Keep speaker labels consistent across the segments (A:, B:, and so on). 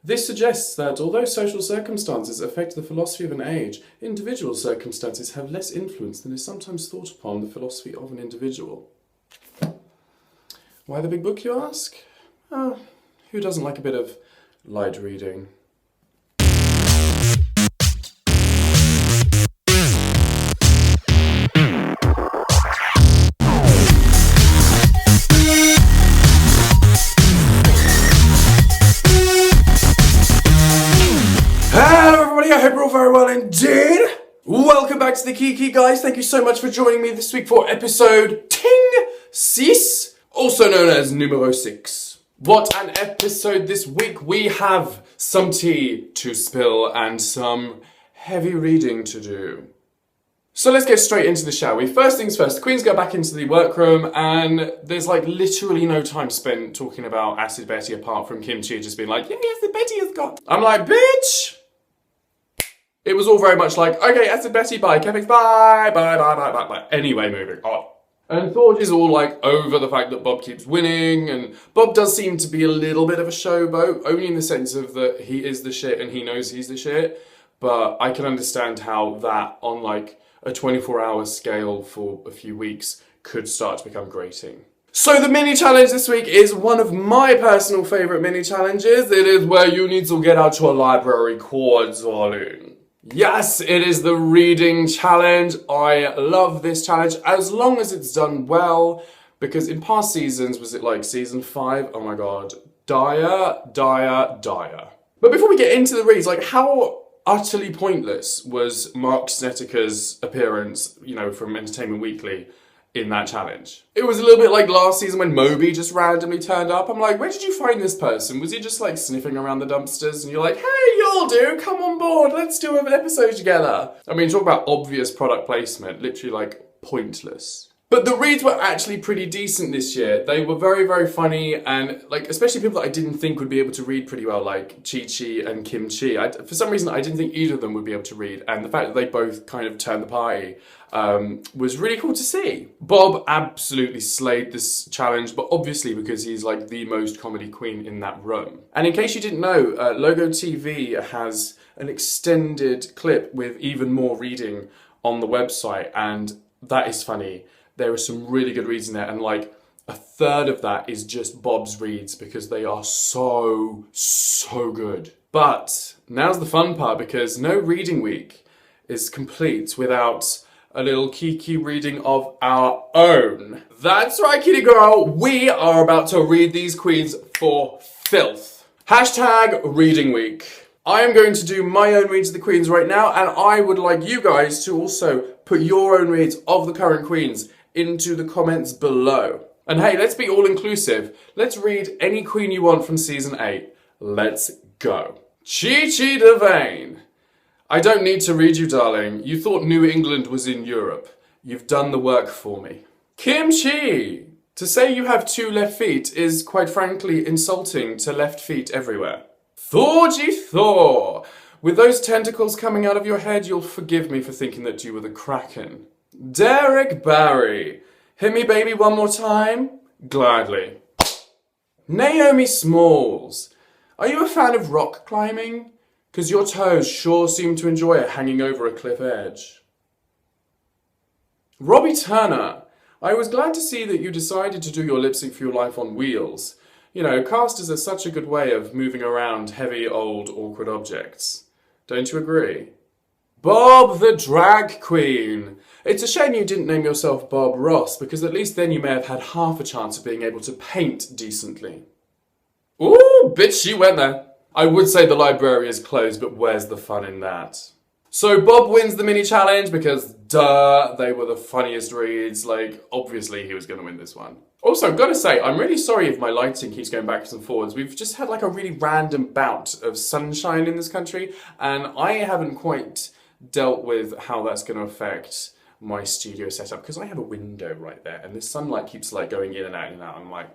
A: This suggests that although social circumstances affect the philosophy of an age, individual circumstances have less influence than is sometimes thought upon the philosophy of an individual. Why the big book, you ask? Oh, who doesn't like a bit of light reading? I hope you're all very well indeed. Welcome back to the Kiki, guys. Thank you so much for joining me this week for episode 6, also known as numero 6. What an episode this week. We have some tea to spill and some heavy reading to do. So let's get straight into the shall we? First things first, the queens go back into the workroom and there's like literally no time spent talking about Acid Betty apart from Kimchi just being like, yeah, Acid Betty has got. I'm like, bitch! It was all very much like, okay, Acid Betty, bye, Kevix, bye. Anyway, moving on. And Thorge is all like over the fact that Bob keeps winning, and Bob does seem to be a little bit of a showboat, only in the sense of that he is the shit and he knows he's the shit, but I can understand how that on like a 24-hour scale for a few weeks could start to become grating. So the mini challenge this week is one of my personal favourite mini challenges. It is where you need to get out your library cards, darling. Yes, it is the reading challenge. I love this challenge as long as it's done well, because in past seasons, was it like season 5? Oh my god, dire. But before we get into the reads, like how utterly pointless was Mark Snettiker's appearance, you know, from Entertainment Weekly in that challenge? It was a little bit like last season when Moby just randomly turned up. I'm like, where did you find this person? Was he just like sniffing around the dumpsters and you're like, hey, y'all do, come on board, let's do an episode together. I mean, talk about obvious product placement, literally like pointless. But the reads were actually pretty decent this year. They were very, very funny, and like especially people that I didn't think would be able to read pretty well, like Chi-Chi and Kimchi. For some reason, I didn't think either of them would be able to read, and the fact that they both kind of turned the party was really cool to see. Bob absolutely slayed this challenge, but obviously because he's like the most comedy queen in that room. And in case you didn't know, Logo TV has an extended clip with even more reading on the website, and that is funny. There are some really good reads in there, and like a third of that is just Bob's reads because they are so good. But now's the fun part, because no reading week is complete without a little Kiki reading of our own. That's right, kitty girl, we are about to read these queens for filth. Hashtag reading week. I am going to do my own reads of the queens right now, and I would like you guys to also put your own reads of the current queens into the comments below. And hey, let's be all inclusive. Let's read any queen you want from season 8. Let's go. Chi-Chi Devane. I don't need to read you, darling. You thought New England was in Europe. You've done the work for me. Kimchi. To say you have 2 left feet is quite frankly insulting to left feet everywhere. Thorgy Thor. With those tentacles coming out of your head, you'll forgive me for thinking that you were the Kraken. Derek Barry. Hit me baby one more time? Gladly. Naomi Smalls. Are you a fan of rock climbing? 'Cause your toes sure seem to enjoy it hanging over a cliff edge. Robbie Turner. I was glad to see that you decided to do your lip sync for your life on wheels. You know, casters are such a good way of moving around heavy, old, awkward objects. Don't you agree? Bob the Drag Queen. It's a shame you didn't name yourself Bob Ross, because at least then you may have had half a chance of being able to paint decently. Ooh, bitch, she went there. I would say the library is closed, but where's the fun in that? So Bob wins the mini challenge because, duh, they were the funniest reads. Like, obviously he was going to win this one. Also, I've got to say, I'm really sorry if my lighting keeps going backwards and forwards. We've just had like a really random bout of sunshine in this country, and I haven't quite dealt with how that's going to affect my studio setup, because I have a window right there and the sunlight keeps like going in and out and out. I'm like,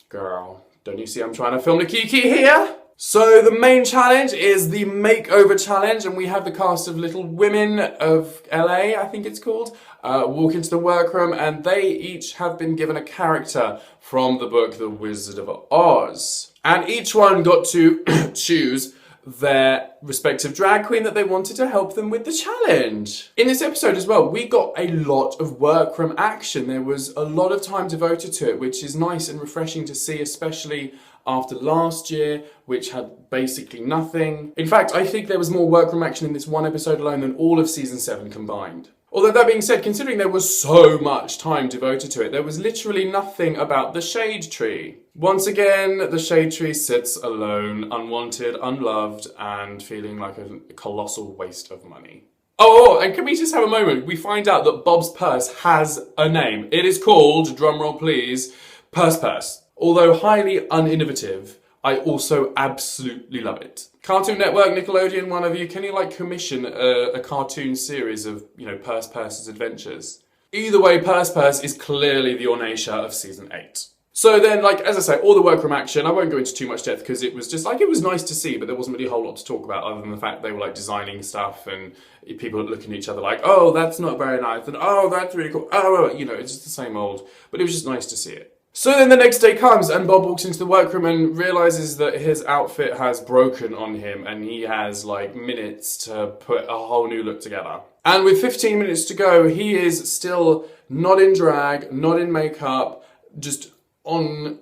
A: girl, don't you see I'm trying to film the Kiki here? So the main challenge is the makeover challenge, and we have the cast of Little Women of LA, I think it's called, walk into the workroom, and they each have been given a character from the book The Wizard of Oz. And each one got to choose their respective drag queen that they wanted to help them with the challenge. In this episode as well, we got a lot of workroom action. There was a lot of time devoted to it, which is nice and refreshing to see, especially after last year, which had basically nothing. In fact, I think there was more workroom action in this one episode alone than all of season 7 combined. Although that being said, considering there was so much time devoted to it, there was literally nothing about the shade tree. Once again, the shade tree sits alone, unwanted, unloved, and feeling like a colossal waste of money. Oh, and can we just have a moment? We find out that Bob's purse has a name. It is called, drumroll please, Purse. Although highly uninnovative, I also absolutely love it. Cartoon Network, Nickelodeon, one of you, can you commission a cartoon series of, Purse's adventures? Either way, Purse is clearly the Ornacia of season 8. So then, as I say, all the workroom action, I won't go into too much depth because it was just, it was nice to see, but there wasn't really a whole lot to talk about other than the fact they were, designing stuff and people looking at each other like, oh, that's not very nice, and oh, that's really cool, oh, it's just the same old, but it was just nice to see it. So then the next day comes and Bob walks into the workroom and realises that his outfit has broken on him and he has minutes to put a whole new look together. And with 15 minutes to go, he is still not in drag, not in makeup, just on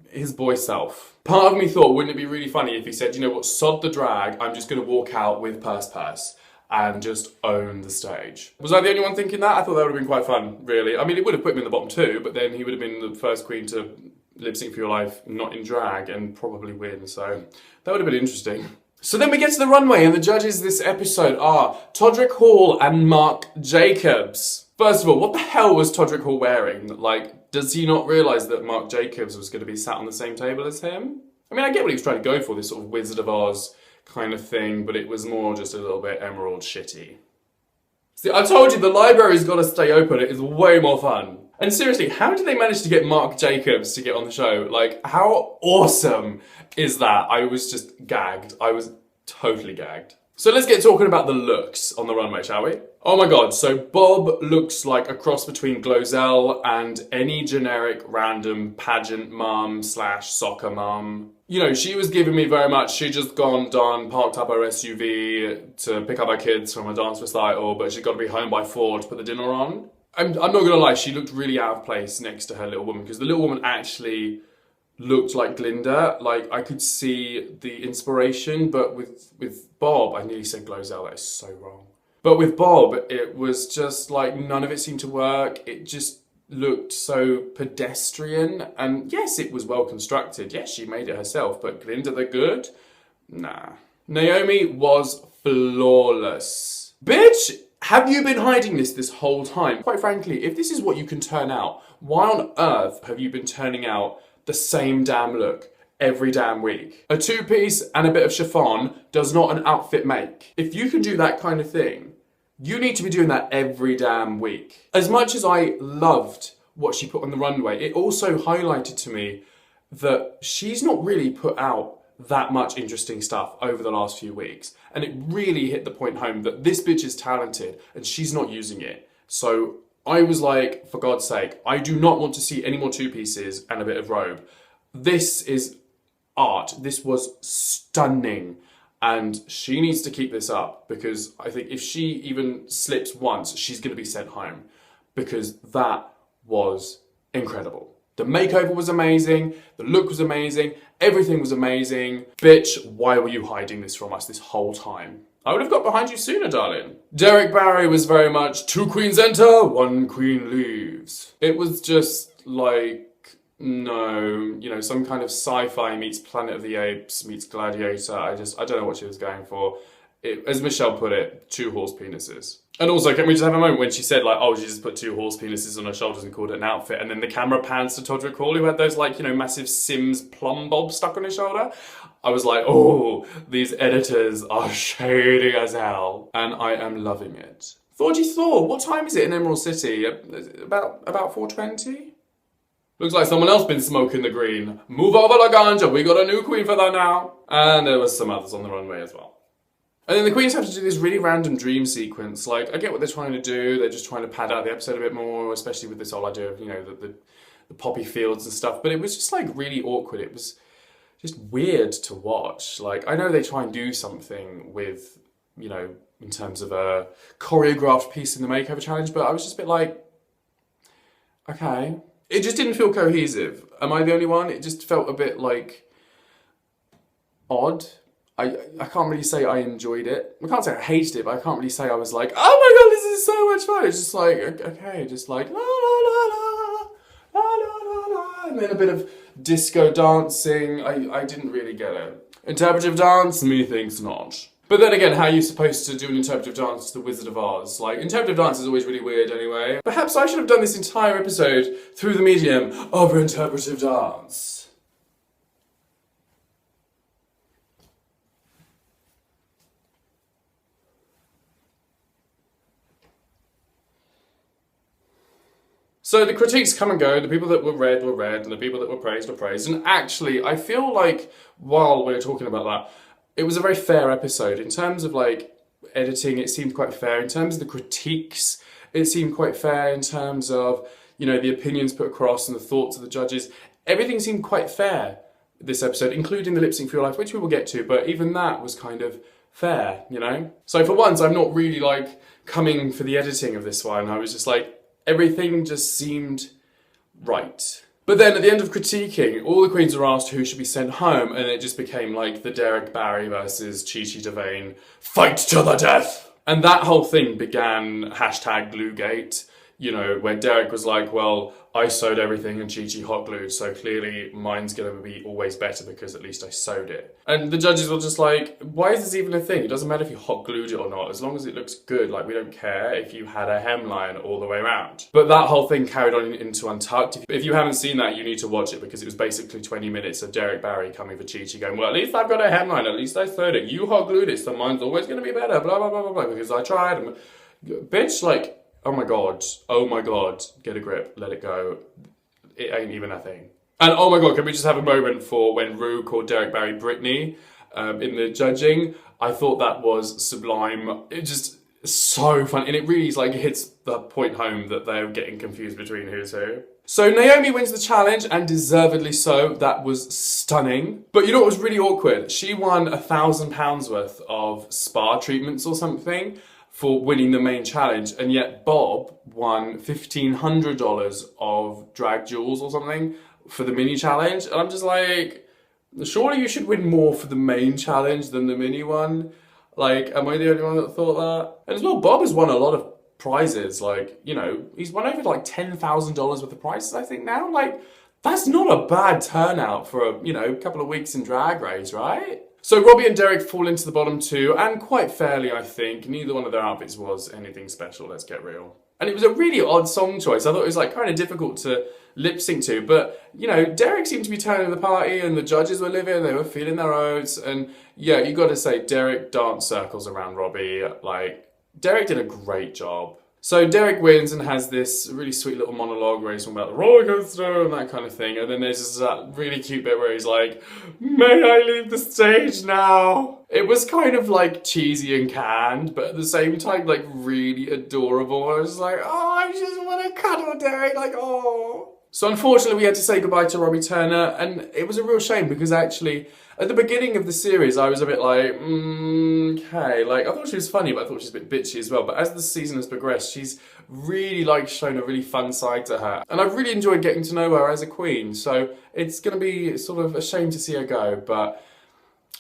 A: his boy self. Part of me thought, wouldn't it be really funny if he said, you know what, sod the drag, I'm just going to walk out with Purse and just own the stage. Was I the only one thinking that? I thought that would have been quite fun, really. I mean, it would have put him in the bottom 2, but then he would have been the first queen to lip sync for your life, not in drag, and probably win, so that would have been interesting. So then we get to the runway, and the judges this episode are Todrick Hall and Marc Jacobs. First of all, what the hell was Todrick Hall wearing? Does he not realise that Marc Jacobs was going to be sat on the same table as him? I mean, I get what he was trying to go for, this sort of Wizard of Oz kind of thing, but it was more just a little bit Emerald shitty. See, I told you the library's got to stay open. It is way more fun. And seriously, how did they manage to get Marc Jacobs to get on the show? How awesome is that? I was just gagged. I was totally gagged. So let's get talking about the looks on the runway, shall we? Oh my god, so Bob looks like a cross between Glozell and any generic random pageant mum / soccer mum. She was giving me very much, she'd just gone, done, parked up her SUV to pick up her kids from a dance recital, but she'd got to be home by 4 to put the dinner on. I'm not gonna lie, she looked really out of place next to her little woman, because the little woman actually looked like Glinda. I could see the inspiration, but with Bob, I nearly said Glozell, that is so wrong. But with Bob, it was just none of it seemed to work. It just looked so pedestrian, and yes, it was well constructed. Yes, she made it herself, but Glinda the Good? Nah. Naomi was flawless. Bitch, have you been hiding this whole time? Quite frankly, if this is what you can turn out, why on earth have you been turning out the same damn look every damn week? A 2-piece and a bit of chiffon does not an outfit make. If you can do that kind of thing, you need to be doing that every damn week. As much as I loved what she put on the runway, it also highlighted to me that she's not really put out that much interesting stuff over the last few weeks. And it really hit the point home that this bitch is talented and she's not using it. So I was like, for God's sake, I do not want to see any more 2-pieces and a bit of robe. This is art. This was stunning. And she needs to keep this up, because I think if she even slips once, she's going to be sent home, because that was incredible. The makeover was amazing. The look was amazing. Everything was amazing. Bitch, why were you hiding this from us this whole time? I would have got behind you sooner, darling. Derek Barry was very much 2 queens enter, 1 queen leaves. It was just no, some kind of sci-fi meets Planet of the Apes meets Gladiator. I don't know what she was going for. As Michelle put it, 2 horse penises. And also, can we just have a moment when she said she just put 2 horse penises on her shoulders and called it an outfit, and then the camera pans to Todrick Hall, who had those massive Sims plumb bob stuck on his shoulder? I was like, oh, these editors are shady as hell, and I am loving it. Thorgy Thor, what time is it in Emerald City? About 4:20? Looks like someone else been smoking the green. Move over la ganja, we got a new queen for that now. And there was some others on the runway as well. And then the queens have to do this really random dream sequence. I get what they're trying to do. They're just trying to pad out the episode a bit more, especially with this whole idea of, the poppy fields and stuff. But it was just really awkward. It was just weird to watch. Like, I know they try and do something with, you know, in terms of a choreographed piece in the makeover challenge, but I was just a bit like, okay. It just didn't feel cohesive. Am I the only one? It just felt a bit like odd. I can't really say I enjoyed it. I can't say I hated it, but I can't really say I was like, oh my god, this is so much fun. It's just like, okay, just like la la la la, la la la la, and then a bit of disco dancing. I didn't really get it. Interpretive dance? Methinks not. But then again, how are you supposed to do an interpretive dance to the Wizard of Oz? Like, interpretive dance is always really weird anyway. Perhaps I should have done this entire episode through the medium of interpretive dance. So the critiques come and go, the people that were read, and the people that were praised. And actually, I feel like, while we're talking about that, it was a very fair episode. In terms of, like, editing, it seemed quite fair. In terms of the critiques, it seemed quite fair. In terms of, you know, the opinions put across and the thoughts of the judges, everything seemed quite fair this episode, including the lip sync for your life, which we will get to, but even that was kind of fair, you know? So for once, I'm not really, like, coming for the editing of this one. I was just like, everything just seemed right. But then at the end of critiquing, all the queens were asked who should be sent home, and it just became like the Derek Barry versus Chi-Chi DeVayne fight to the death. And that whole thing began #Gluegate, you know, where Derek was like, well, I sewed everything and Chi-Chi hot glued, so clearly mine's gonna be always better because at least I sewed it. And the judges were just like, why is this even a thing? It doesn't matter if you hot glued it or not, as long as it looks good, like we don't care if you had a hemline all the way around. But that whole thing carried on into Untucked. If you haven't seen that, you need to watch it because it was basically 20 minutes of Derek Barry coming for Chi-Chi going, well, at least I've got a hemline, at least I sewed it. You hot glued it, so mine's always gonna be better, blah, blah, blah, blah, blah, because I tried. And bitch, like, oh my god, get a grip, let it go. It ain't even a thing. And oh my god, can we just have a moment for when Ru called Derek Barry Britney in the judging? I thought that was sublime. It just so fun, and it really is like hits the point home that they're getting confused between who's who. So Naomi wins the challenge, and deservedly so. That was stunning. But you know what was really awkward? She won £1,000 worth of spa treatments or something for winning the main challenge, and yet Bob won $1,500 of drag jewels or something for the mini challenge. And I'm just like, surely you should win more for the main challenge than the mini one. Like, am I the only one that thought that? And as well, Bob has won a lot of prizes. Like, you know, he's won over like $10,000 worth of prizes, I think now. Like, that's not a bad turnout for a, you know, couple of weeks in Drag Race, right? So Robbie and Derek fall into the bottom two, and quite fairly, I think. Neither one of their outfits was anything special, let's get real. And it was a really odd song choice. I thought it was like kind of difficult to lip sync to, but you know, Derek seemed to be turning the party and the judges were living, they were feeling their oats, and yeah, you gotta say, Derek danced circles around Robbie. Like, Derek did a great job. So Derek wins and has this really sweet little monologue where he's talking about the roller coaster and that kind of thing. And then there's just that really cute bit where he's like, may I leave the stage now? It was kind of like cheesy and canned, but at the same time, like really adorable. I was like, oh, I just want to cuddle Derek, like, oh. So unfortunately, we had to say goodbye to Robbie Turner, and it was a real shame because actually, at the beginning of the series, I was a bit like, okay, like, I thought she was funny, but I thought she was a bit bitchy as well. But as the season has progressed, she's really, like, shown a really fun side to her. And I've really enjoyed getting to know her as a queen, so it's gonna be sort of a shame to see her go, but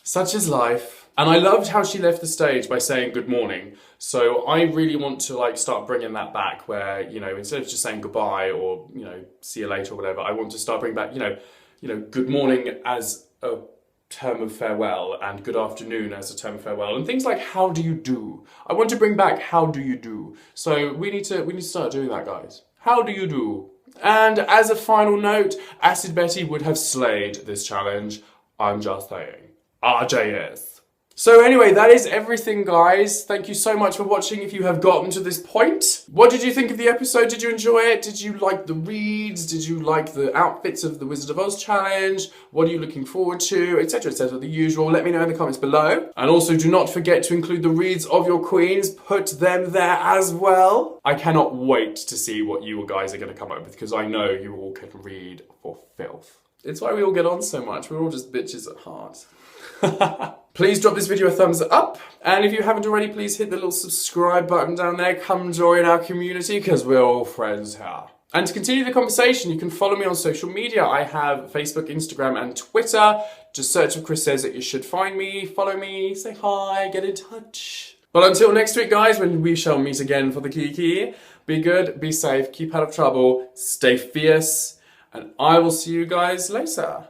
A: such is life. And I loved how she left the stage by saying good morning. So I really want to like start bringing that back where, you know, instead of just saying goodbye or, you know, see you later or whatever, I want to start bringing back, you know, good morning as a term of farewell and good afternoon as a term of farewell and things like how do you do. I want to bring back how do you do. So we need to start doing that, guys. How do you do? And as a final note, Acid Betty would have slayed this challenge. I'm just saying. RJS. So anyway, that is everything, guys. Thank you so much for watching if you have gotten to this point. What did you think of the episode? Did you enjoy it? Did you like the reads? Did you like the outfits of the Wizard of Oz challenge? What are you looking forward to? Etc, etc, the usual. Let me know in the comments below. And also do not forget to include the reads of your queens. Put them there as well. I cannot wait to see what you guys are going to come up with because I know you all can read for filth. It's why we all get on so much. We're all just bitches at heart. Please drop this video a thumbs up. And if you haven't already, please hit the little subscribe button down there. Come join our community because we're all friends here. And to continue the conversation, you can follow me on social media. I have Facebook, Instagram, and Twitter. Just search for Chris Says It. You should find me, follow me, say hi, get in touch. Well, until next week, guys, when we shall meet again for the Kiki, be good, be safe, keep out of trouble, stay fierce, and I will see you guys later.